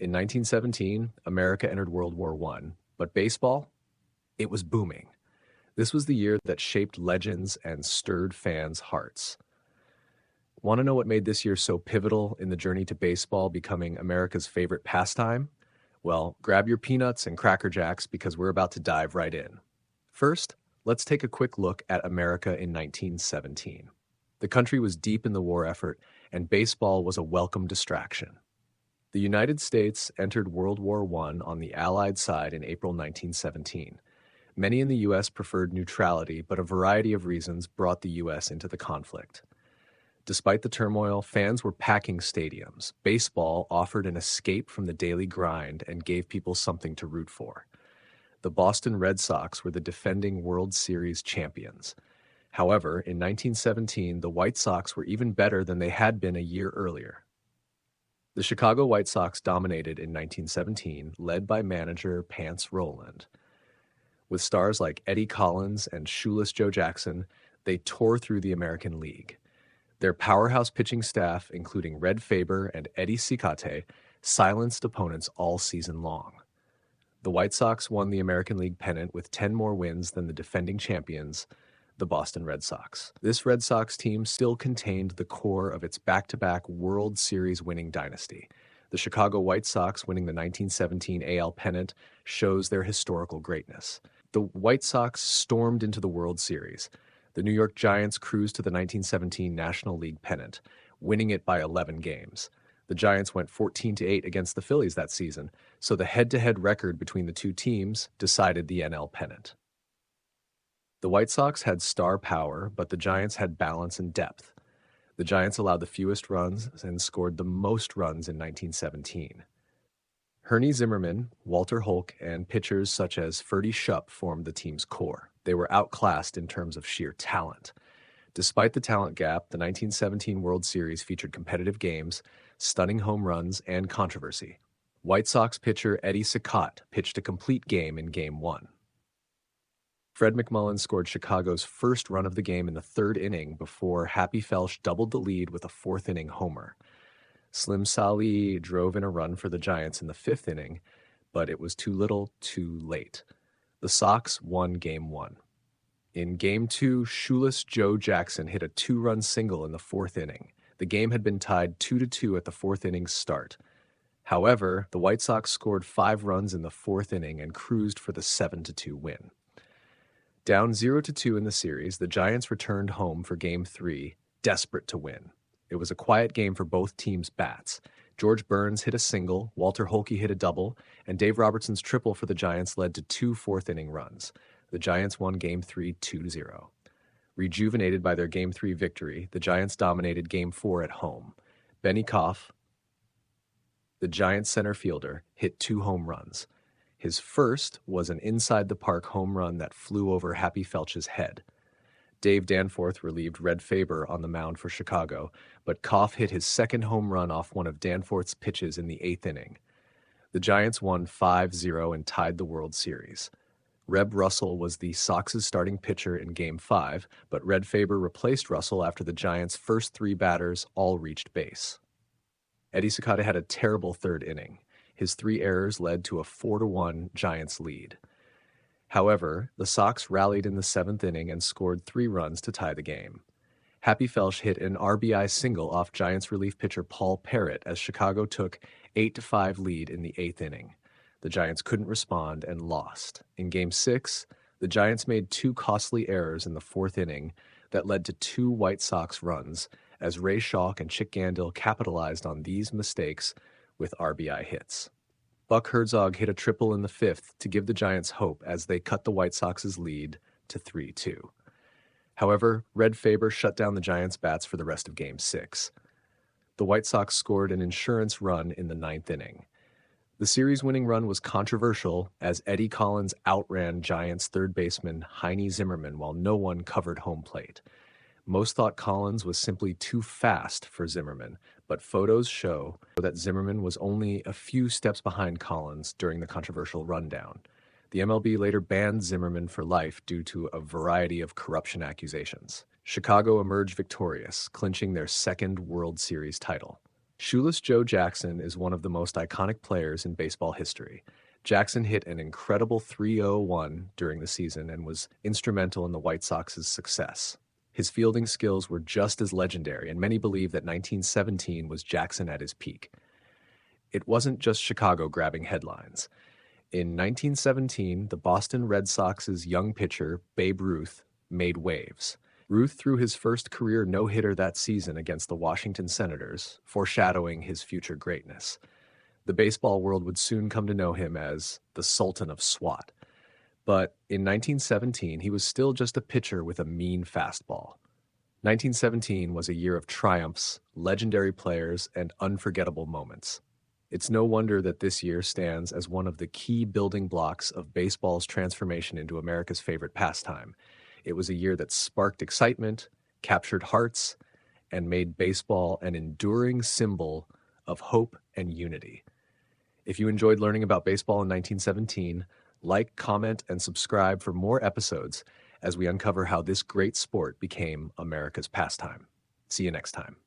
In 1917, America entered World War I, but baseball, it was booming. This was the year that shaped legends and stirred fans' hearts. Want to know what made this year so pivotal in the journey to baseball becoming America's favorite pastime? Well, grab your peanuts and Cracker Jacks because we're about to dive right in. First, let's take a quick look at America in 1917. The country was deep in the war effort, and baseball was a welcome distraction. The United States entered World War I on the Allied side in April 1917. Many in the U.S. preferred neutrality, but a variety of reasons brought the U.S. into the conflict. Despite the turmoil, fans were packing stadiums. Baseball offered an escape from the daily grind and gave people something to root for. The Boston Red Sox were the defending World Series champions. However, in 1917, the White Sox were even better than they had been a year earlier. The Chicago White Sox dominated in 1917, led by manager Pants Rowland. With stars like Eddie Collins and Shoeless Joe Jackson, they tore through the American League. Their powerhouse pitching staff, including Red Faber and Eddie Cicotte, silenced opponents all season long. The White Sox won the American League pennant with 10 more wins than the defending champions, the Boston Red Sox. This Red Sox team still contained the core of its back-to-back World Series winning dynasty. The Chicago White Sox winning the 1917 AL pennant shows their historical greatness. The White Sox stormed into the World Series. The New York Giants cruised to the 1917 National League pennant, winning it by 11 games. The Giants went 14-8 against the Phillies that season, so the head-to-head record between the two teams decided the NL pennant. The White Sox had star power, but the Giants had balance and depth. The Giants allowed the fewest runs and scored the most runs in 1917. Hernie Zimmerman, Walter Hulk, and pitchers such as Ferdy Shupp formed the team's core. They were outclassed in terms of sheer talent. Despite the talent gap, the 1917 World Series featured competitive games, stunning home runs, and controversy. White Sox pitcher Eddie Cicotte pitched a complete game in Game 1. Fred McMullen scored Chicago's first run of the game in the third inning before Happy Felsch doubled the lead with a fourth-inning homer. Slim Saleh drove in a run for the Giants in the fifth inning, but it was too little, too late. The Sox won Game 1. In Game 2, Shoeless Joe Jackson hit a two-run single in the fourth inning. The game had been tied 2-2 at the fourth inning's start. However, the White Sox scored 5 runs in the fourth inning and cruised for the 7-2 win. Down 0-2 in the series, the Giants returned home for Game 3, desperate to win. It was a quiet game for both teams' bats. George Burns hit a single, Walter Holke hit a double, and Dave Robertson's triple for the Giants led to 2 fourth-inning runs. The Giants won Game 3 2-0. Rejuvenated by their Game 3 victory, the Giants dominated Game 4 at home. Benny Koff, the Giants center fielder, hit 2 home runs. His first was an inside-the-park home run that flew over Happy Felsch's head. Dave Danforth relieved Red Faber on the mound for Chicago, but Koff hit his second home run off one of Danforth's pitches in the 8th inning. The Giants won 5-0 and tied the World Series. Reb Russell was the Sox's starting pitcher in Game 5, but Red Faber replaced Russell after the Giants' first 3 batters all reached base. Eddie Cicotte had a terrible third inning. His 3 errors led to a 4-1 Giants lead. However, the Sox rallied in the 7th inning and scored 3 runs to tie the game. Happy Felsch hit an RBI single off Giants relief pitcher Paul Parrott as Chicago took 8-5 lead in the 8th inning. The Giants couldn't respond and lost. In Game 6, the Giants made 2 costly errors in the 4th inning that led to 2 White Sox runs as Ray Schalk and Chick Gandil capitalized on these mistakes with RBI hits. Buck Herzog hit a triple in the 5th to give the Giants hope as they cut the White Sox's lead to 3-2. However, Red Faber shut down the Giants' bats for the rest of Game 6. The White Sox scored an insurance run in the 9th inning. The series-winning run was controversial as Eddie Collins outran Giants third baseman Heine Zimmerman while no one covered home plate. Most thought Collins was simply too fast for Zimmerman, but photos show that Zimmerman was only a few steps behind Collins during the controversial rundown. The MLB later banned Zimmerman for life due to a variety of corruption accusations. Chicago emerged victorious, clinching their second World Series title. Shoeless Joe Jackson is one of the most iconic players in baseball history. Jackson hit an incredible 301 during the season and was instrumental in the White Sox's success. His fielding skills were just as legendary, and many believe that 1917 was Jackson at his peak. It wasn't just Chicago grabbing headlines. In 1917, the Boston Red Sox's young pitcher, Babe Ruth, made waves. Ruth threw his first career no-hitter that season against the Washington Senators, foreshadowing his future greatness. The baseball world would soon come to know him as the Sultan of SWAT. But in 1917, he was still just a pitcher with a mean fastball. 1917 was a year of triumphs, legendary players, and unforgettable moments. It's no wonder that this year stands as one of the key building blocks of baseball's transformation into America's favorite pastime. It was a year that sparked excitement, captured hearts, and made baseball an enduring symbol of hope and unity. If you enjoyed learning about baseball in 1917, like, comment, and subscribe for more episodes as we uncover how this great sport became America's pastime. See you next time.